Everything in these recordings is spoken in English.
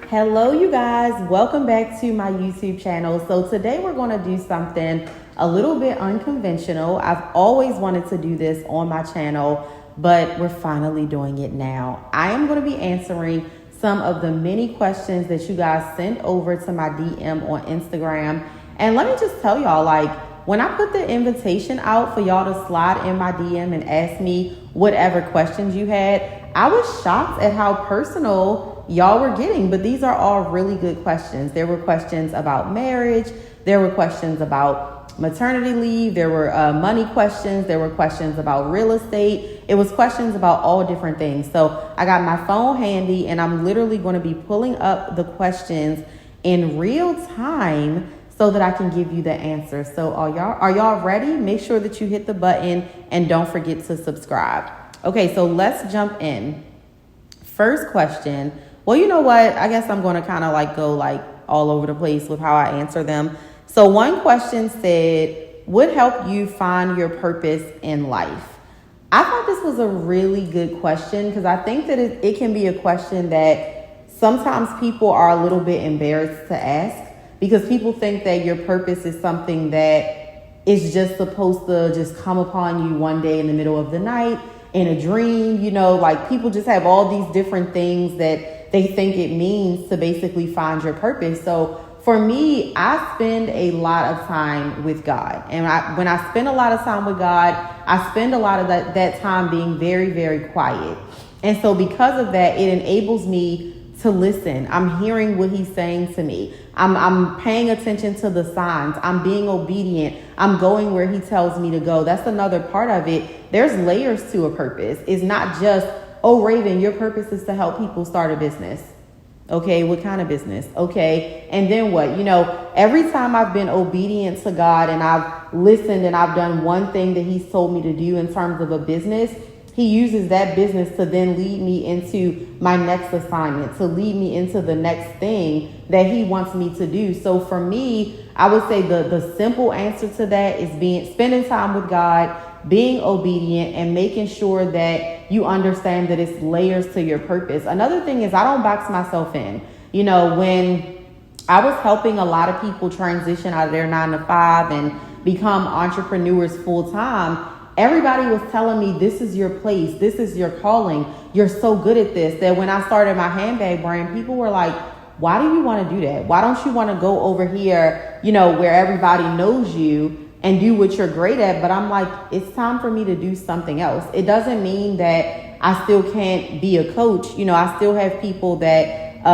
Hello, you guys. Welcome back to my YouTube channel. So today we're going to do something a little bit unconventional. I've always wanted to do this on my channel, but we're finally doing it now. I am going to be answering some of the many questions that you guys sent over to my DM on Instagram. And let me just tell y'all, when I put the invitation out for y'all to slide in my DM and ask me whatever questions you had, I was shocked at how personal y'all were getting, but these are all really good questions. There were questions about marriage. There were questions about maternity leave. There were money questions. There were questions about real estate. It was questions about all different things. So I got my phone handy and I'm literally going to be pulling up the questions in real time so that I can give you the answer. So are y'all ready? Make sure that you hit the button and don't forget to subscribe. Okay, so let's jump in. First question. Well, you know what? I guess I'm going to kind of go all over the place with how I answer them. So one question said, what helped you find your purpose in life? I thought this was a really good question because I think that it can be a question that sometimes people are a little bit embarrassed to ask because people think that your purpose is something that is just supposed to just come upon you one day in the middle of the night in a dream. People just have all these different things that they think it means to basically find your purpose. So for me, I spend a lot of time with God. And when I spend a lot of time with God, I spend a lot of that time being very, very quiet. And so because of that, it enables me to listen. I'm hearing what he's saying to me. I'm paying attention to the signs. I'm being obedient. I'm going where he tells me to go. That's another part of it. There's layers to a purpose. It's not just, oh, Raven, your purpose is to help people start a business. Okay, what kind of business? Okay, and then what? Every time I've been obedient to God and I've listened and I've done one thing that he's told me to do in terms of a business, he uses that business to then lead me into my next assignment, to lead me into the next thing that he wants me to do. So for me, I would say the simple answer to that is spending time with God, being obedient, and making sure that you understand that it's layers to your purpose. Another thing is I don't box myself in. When I was helping a lot of people transition out of their 9-to-5 and become entrepreneurs full time, everybody was telling me, this is your place. This is your calling. You're so good at this, that when I started my handbag brand, people were like, why do you want to do that? Why don't you want to go over here, where everybody knows you and do what you're great at? But I'm like, it's time for me to do something else. It doesn't mean that I still can't be a coach. I still have people that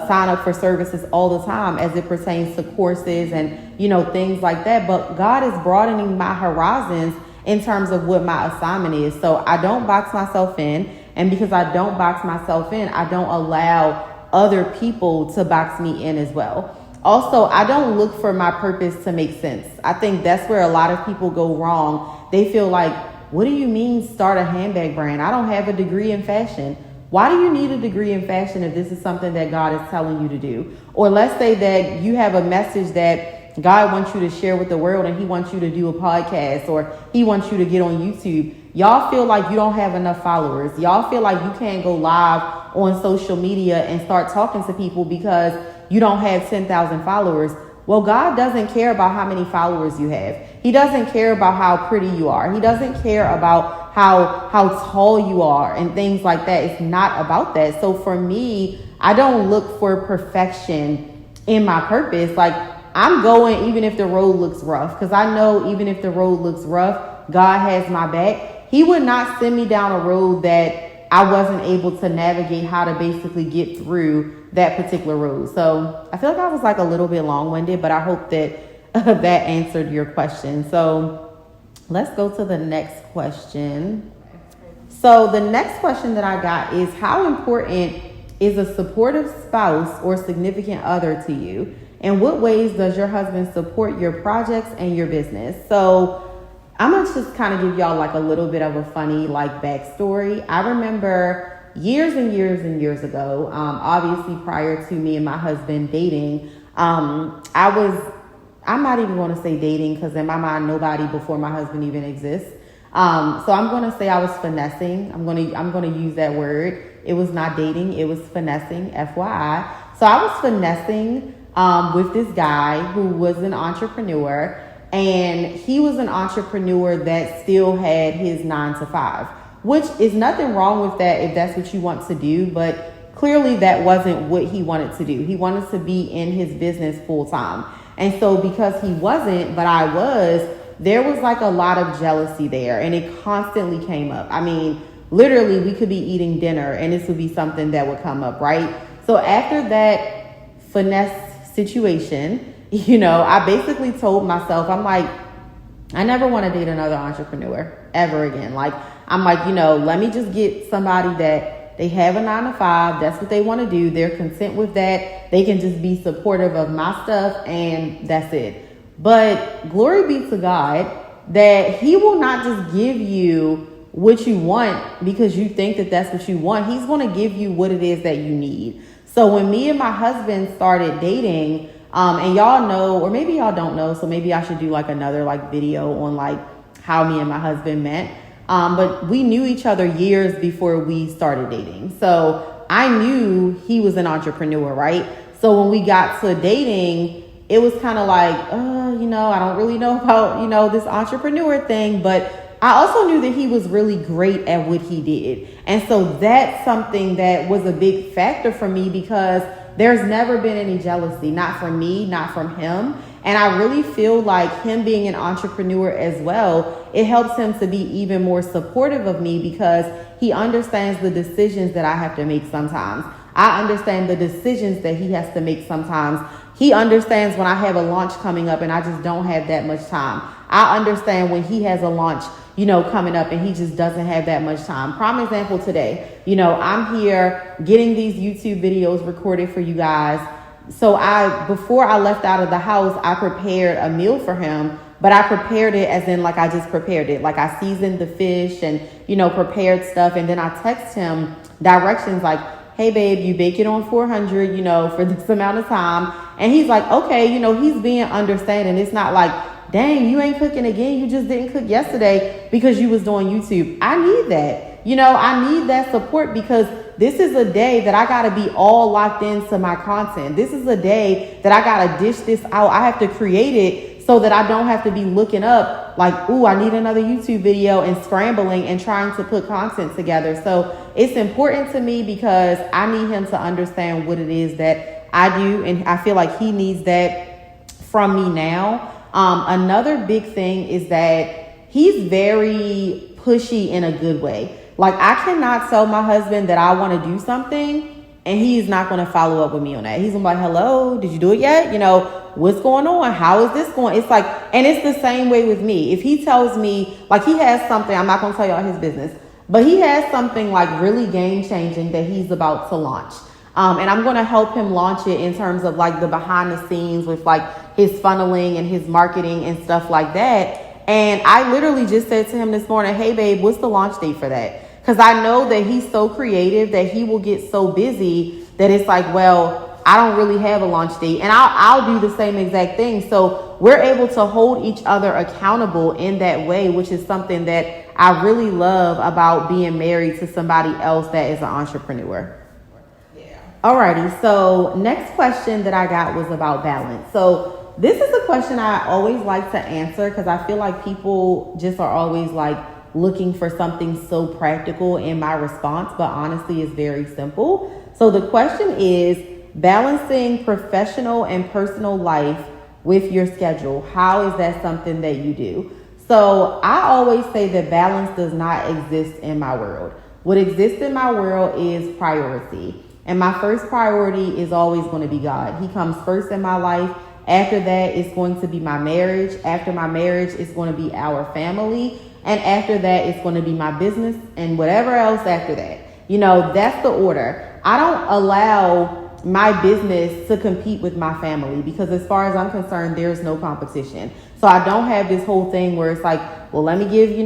sign up for services all the time as it pertains to courses and, things like that. But God is broadening my horizons in terms of what my assignment is. So I don't box myself in. And because I don't box myself in, I don't allow other people to box me in as well. Also, I don't look for my purpose to make sense. I think that's where a lot of people go wrong. They feel like, what do you mean start a handbag brand? I don't have a degree in fashion. Why do you need a degree in fashion if this is something that God is telling you to do? Or let's say that you have a message that God wants you to share with the world and he wants you to do a podcast or he wants you to get on YouTube. Y'all feel like you don't have enough followers. Y'all feel like you can't go live on social media and start talking to people because you don't have 10,000 followers. Well, God doesn't care about how many followers you have. He doesn't care about how pretty you are. He doesn't care about how tall you are and things like that. It's not about that. So for me, I don't look for perfection in my purpose. I'm going even if the road looks rough, because I know even if the road looks rough, God has my back. He would not send me down a road that I wasn't able to navigate how to basically get through that particular road. So I feel like I was a little bit long-winded, but I hope that that answered your question. So let's go to the next question. So the next question that I got is, how important is a supportive spouse or significant other to you? In what ways does your husband support your projects and your business? So I'm going to just kind of give y'all a little bit of a funny backstory. I remember years and years and years ago, obviously prior to me and my husband dating, I'm not even going to say dating because in my mind, nobody before my husband even exists. So I'm going to say I was finessing. I'm going to use that word. It was not dating. It was finessing, FYI. So I was finessing with this guy who was an entrepreneur, and he was an entrepreneur that still had his 9 to 5, which is nothing wrong with that if that's what you want to do. But clearly that wasn't what he wanted to do. He wanted to be in his business full time. And so because he wasn't, but I was, there was like a lot of jealousy there, and it constantly came up. I mean, literally we could be eating dinner and this would be something that would come up, right? So after that finesse situation, I basically told myself, I'm like, I never want to date another entrepreneur ever again. Like, I'm like, let me just get somebody that they have a 9 to 5. That's what they want to do. They're content with that. They can just be supportive of my stuff, and that's it. But glory be to God that he will not just give you what you want because you think that that's what you want. He's going to give you what it is that you need. So when me and my husband started dating, and y'all know, or maybe y'all don't know, so maybe I should do like another like video on like how me and my husband met. But we knew each other years before we started dating. So I knew he was an entrepreneur, right? So when we got to dating, it was kind of like, I don't really know about, this entrepreneur thing, but I also knew that he was really great at what he did. And so that's something that was a big factor for me because there's never been any jealousy, not from me, not from him. And I really feel like him being an entrepreneur as well, it helps him to be even more supportive of me because he understands the decisions that I have to make sometimes. I understand the decisions that he has to make sometimes. He understands when I have a launch coming up and I just don't have that much time. I understand when he has a launch, coming up and he just doesn't have that much time. Prime example today, I'm here getting these YouTube videos recorded for you guys. So before I left out of the house, I prepared a meal for him, but I prepared it as in like I just prepared it. Like I seasoned the fish and, prepared stuff. And then I text him directions like, hey babe, you bake it on 400, for this amount of time. And he's like, okay, he's being understanding. It's not like, dang, you ain't cooking again. You just didn't cook yesterday because you was doing YouTube. I need that. I need that support because this is a day that I got to be all locked into my content. This is a day that I got to dish this out. I have to create it so that I don't have to be looking up like, ooh, I need another YouTube video and scrambling and trying to put content together. So it's important to me because I need him to understand what it is that I do. And I feel like he needs that from me now. Another big thing is that he's very pushy in a good way. Like I cannot tell my husband that I want to do something and he's not going to follow up with me on that. He's gonna be like, hello, did you do it yet? What's going on? How is this going? It's like, and it's the same way with me. If he tells me like he has something, I'm not going to tell y'all his business, but he has something like really game changing that he's about to launch. And I'm going to help him launch it in terms of like the behind the scenes with like his funneling and his marketing and stuff like that. And I literally just said to him this morning, hey babe, what's the launch date for that? Because I know that he's so creative that he will get so busy that it's like, well, I don't really have a launch date. And I'll do the same exact thing. So we're able to hold each other accountable in that way, which is something that I really love about being married to somebody else that is an entrepreneur. Alrighty, so next question that I got was about balance. So this is a question I always like to answer because I feel like people just are always like looking for something so practical in my response, but honestly it's very simple. So the question is balancing professional and personal life with your schedule. How is that something that you do? So I always say that balance does not exist in my world. What exists in my world is priority. And my first priority is always going to be God. He comes first in my life. After that, it's going to be my marriage. After my marriage, it's going to be our family. And after that, it's going to be my business and whatever else after that. That's the order. I don't allow my business to compete with my family because as far as I'm concerned, there's no competition. So I don't have this whole thing where it's like, well, let me give,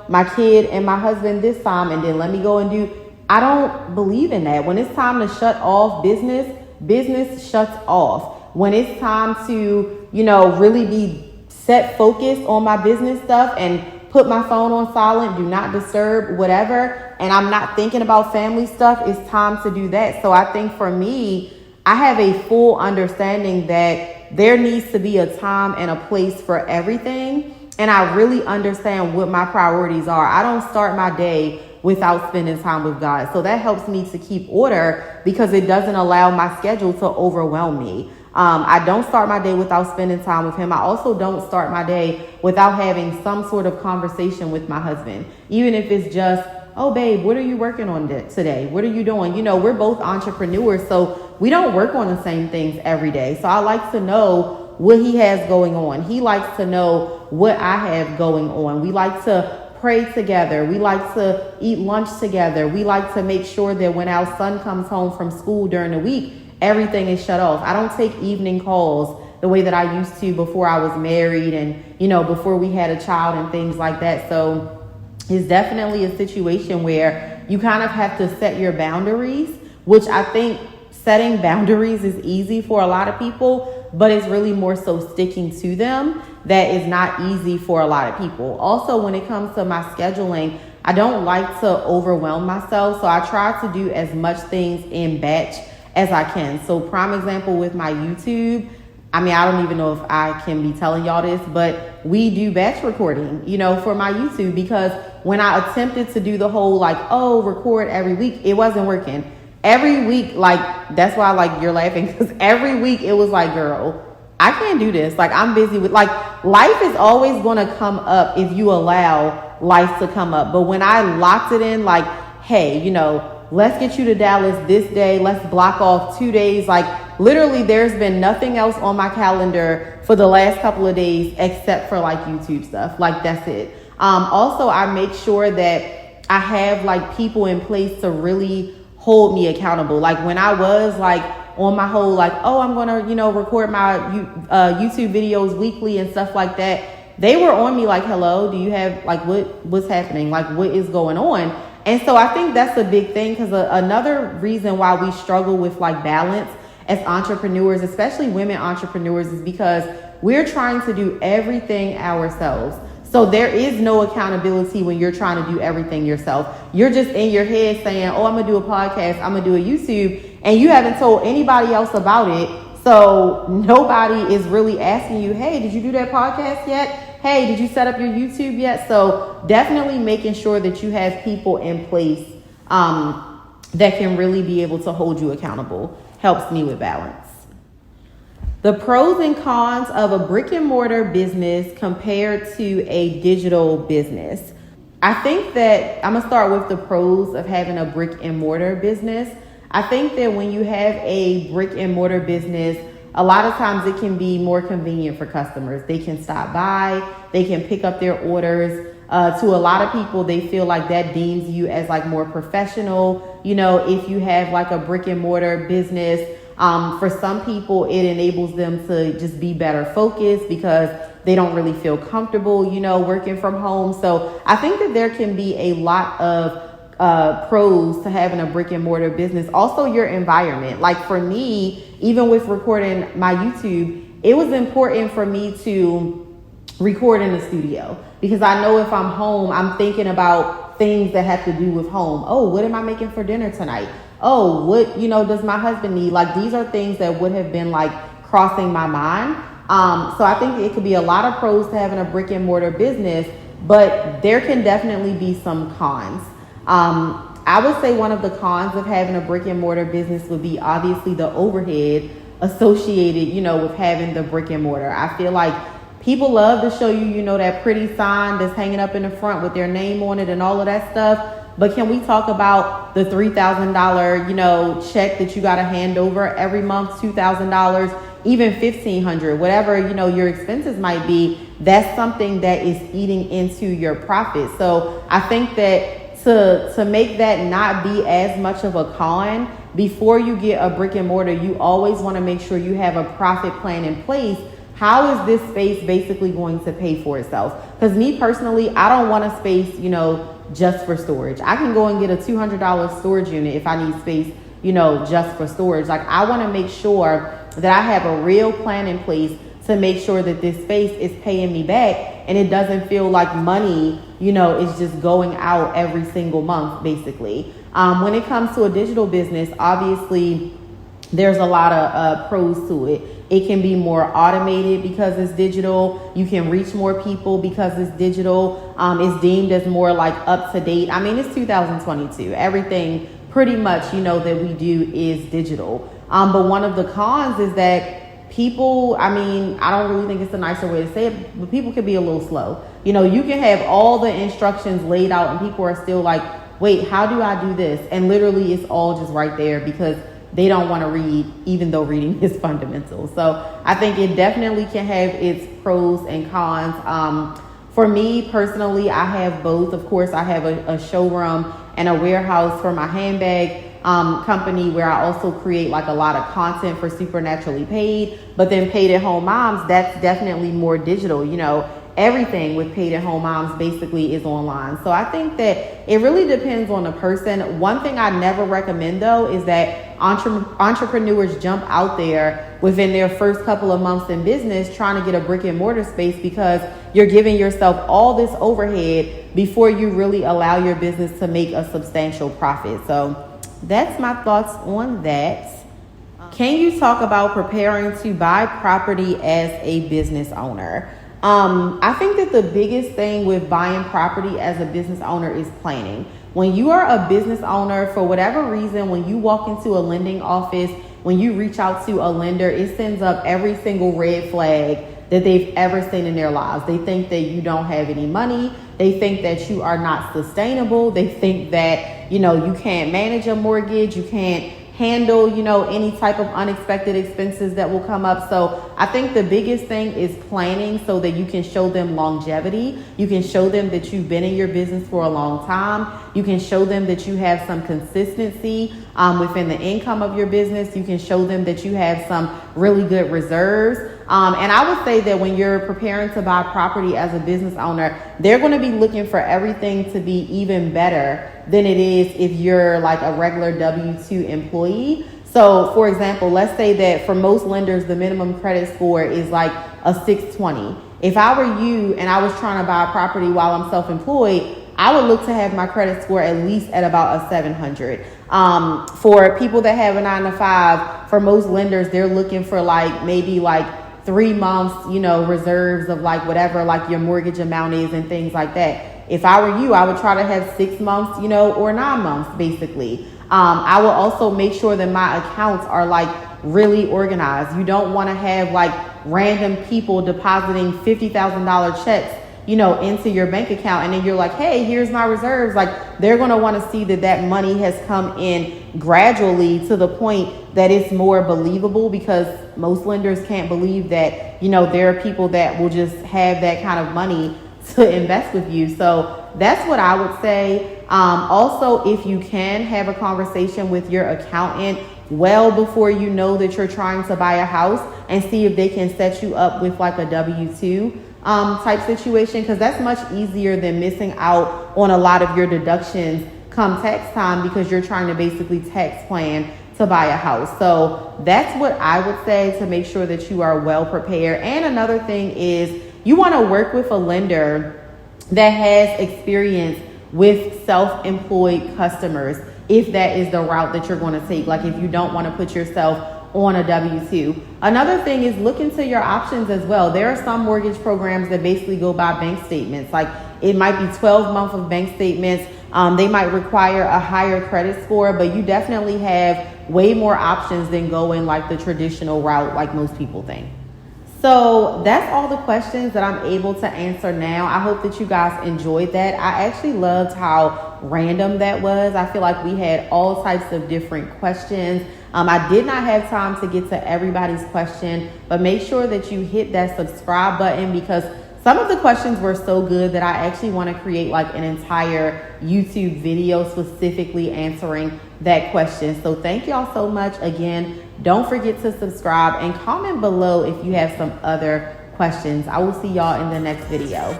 my kid and my husband this time and then let me go and do. I don't believe in that. When it's time to shut off business shuts off. When it's time to, really be set focused on my business stuff and put my phone on silent, do not disturb, whatever, and I'm not thinking about family stuff, it's time to do that. So I think for me, I have a full understanding that there needs to be a time and a place for everything. And I really understand what my priorities are. I don't start my day without spending time with God. So that helps me to keep order because it doesn't allow my schedule to overwhelm me. I don't start my day without spending time with him. I also don't start my day without having some sort of conversation with my husband, even if it's just, oh, babe, what are you working on today? What are you doing? You know, we're both entrepreneurs, so we don't work on the same things every day. So I like to know what he has going on. He likes to know what I have going on. We like to pray together. We like to eat lunch together. We like to make sure that when our son comes home from school during the week, everything is shut off. I don't take evening calls the way that I used to before I was married and, you know, before we had a child and things like that. So it's definitely a situation where you kind of have to set your boundaries, which I think setting boundaries is easy for a lot of people, but it's really more so sticking to them that is not easy for a lot of people. Also, when it comes to my scheduling, I don't like to overwhelm myself. So I try to do as much things in batch as I can. So prime example with my YouTube, I mean, I don't even know if I can be telling y'all this, but we do batch recording, you know, for my YouTube, because when I attempted to do the whole like, oh, record every week, it wasn't working. Every week, like, that's why like you're laughing, because every week it was like, girl, I can't do this. Like, I'm busy with, like, life is always going to come up if you allow life to come up. But when I locked it in, like, hey, you know, let's get you to Dallas this day. Let's block off 2 days. Like, literally, there's been nothing else on my calendar for the last couple of days except for like YouTube stuff. Like, that's it. Also, I make sure that I have like people in place to really hold me accountable. Like, when I was like on my whole, like, oh, I'm going to, you know, record my YouTube videos weekly and stuff like that, they were on me like, hello, do you have like, what's happening? Like, what is going on? And so I think that's a big thing, because another reason why we struggle with like balance as entrepreneurs, especially women entrepreneurs, is because we're trying to do everything ourselves. So there is no accountability when you're trying to do everything yourself. You're just in your head saying, oh, I'm going to do a podcast, I'm going to do a YouTube, and you haven't told anybody else about it. So nobody is really asking you, hey, did you do that podcast yet? Hey, did you set up your YouTube yet? So definitely making sure that you have people in place that can really be able to hold you accountable helps me with balance. The pros and cons of a brick and mortar business compared to a digital business. I think that I'm going to start with the pros of having a brick and mortar business. I think that when you have a brick and mortar business, a lot of times it can be more convenient for customers. They can stop by, they can pick up their orders. To a lot of people, they feel like that deems you as like more professional. You know, if you have like a brick and mortar business, for some people, it enables them to just be better focused because they don't really feel comfortable, you know, working from home. So I think that there can be a lot of pros to having a brick and mortar business. Also, your environment. Like for me, even with recording my YouTube, it was important for me to record in the studio, because I know if I'm home, I'm thinking about things that have to do with home. Oh, what am I making for dinner tonight? Oh, what, you know, does my husband need? Like, these are things that would have been like crossing my mind. So I think it could be a lot of pros to having a brick and mortar business, but there can definitely be some cons. I would say one of the cons of having a brick and mortar business would be obviously the overhead associated, you know, with having the brick and mortar. I feel like people love to show you, you know, that pretty sign that's hanging up in the front with their name on it and all of that stuff. But can we talk about the $3,000, you know, check that you got to hand over every month, $2,000, even $1,500, whatever, you know, your expenses might be? That's something that is eating into your profit. So I think that to make that not be as much of a con, before you get a brick and mortar, you always want to make sure you have a profit plan in place. How is this space basically going to pay for itself? Because me personally, I don't want a space, you know, just for storage. I can go and get a $200 storage unit if I need space, you know, just for storage. Like, I want to make sure that I have a real plan in place to make sure that this space is paying me back and it doesn't feel like money, you know, is just going out every single month, basically. When it comes to a digital business, obviously there's a lot of pros to it. It can be more automated because it's digital. You can reach more people because it's digital. It's deemed as more like up to date. I mean, it's 2022. Everything pretty much, that we do is digital. But one of the cons is that people, I don't really think it's a nicer way to say it, but people can be a little slow. You can have all the instructions laid out and people are still like, wait, how do I do this? And literally it's all just right there because they don't want to read, even though reading is fundamental. So I think it definitely can have its pros and cons. For me personally, I have both. Of course, I have a showroom and a warehouse for my handbag company where I also create like a lot of content for Supernaturally Paid. But then Paid at Home Moms, that's definitely more digital. Everything with Paid at Home Moms basically is online. So I think that it really depends on the person. One thing I never recommend though is that entrepreneurs jump out there within their first couple of months in business trying to get a brick and mortar space, because you're giving yourself all this overhead before you really allow your business to make a substantial profit. So that's my thoughts on that. Can you talk about preparing to buy property as a business owner? I think that the biggest thing with buying property as a business owner is planning. When you are a business owner, for whatever reason, when you walk into a lending office, when you reach out to a lender, it sends up every single red flag that they've ever seen in their lives. They think that you don't have any money. They think that you are not sustainable. They think that, you can't manage a mortgage. You can't handle, any type of unexpected expenses that will come up. So I think the biggest thing is planning so that you can show them longevity. You can show them that you've been in your business for a long time. You can show them that you have some consistency within the income of your business. You can show them that you have some really good reserves. And I would say that when you're preparing to buy property as a business owner, they're going to be looking for everything to be even better than it is if you're like a regular W-2 employee. So for example, let's say that for most lenders, the minimum credit score is like a 620. If I were you and I was trying to buy a property while I'm self-employed, I would look to have my credit score at least at about a 700. For people that have a 9-to-5, for most lenders, they're looking for maybe 3 months, reserves of whatever your mortgage amount is and things like that. If I were you, I would try to have 6 months, or 9 months, basically. I will also make sure that my accounts are really organized. You don't want to have random people depositing $50,000 checks, into your bank account. And then you're like, hey, here's my reserves. They're going to want to see that money has come in gradually to the point that it's more believable, because most lenders can't believe that, there are people that will just have that kind of money to invest with you. So that's what I would say. Also, if you can have a conversation with your accountant well before you know that you're trying to buy a house, and see if they can set you up with a W-2 type situation, because that's much easier than missing out on a lot of your deductions come tax time, because you're trying to basically tax plan to buy a house. So that's what I would say to make sure that you are well prepared. And another thing is you want to work with a lender that has experience with self-employed customers, if that is the route that you're going to take. If you don't want to put yourself on a W-2. Another thing is look into your options as well. There are some mortgage programs that basically go by bank statements. It might be 12 months of bank statements. They might require a higher credit score, but you definitely have way more options than going the traditional route most people think. So that's all the questions that I'm able to answer now. I hope that you guys enjoyed that. I actually loved how random that was. I feel like we had all types of different questions. I did not have time to get to everybody's question, but make sure that you hit that subscribe button, because some of the questions were so good that I actually want to create an entire YouTube video specifically answering that question. So thank y'all so much. Again, don't forget to subscribe and comment below if you have some other questions. I will see y'all in the next video.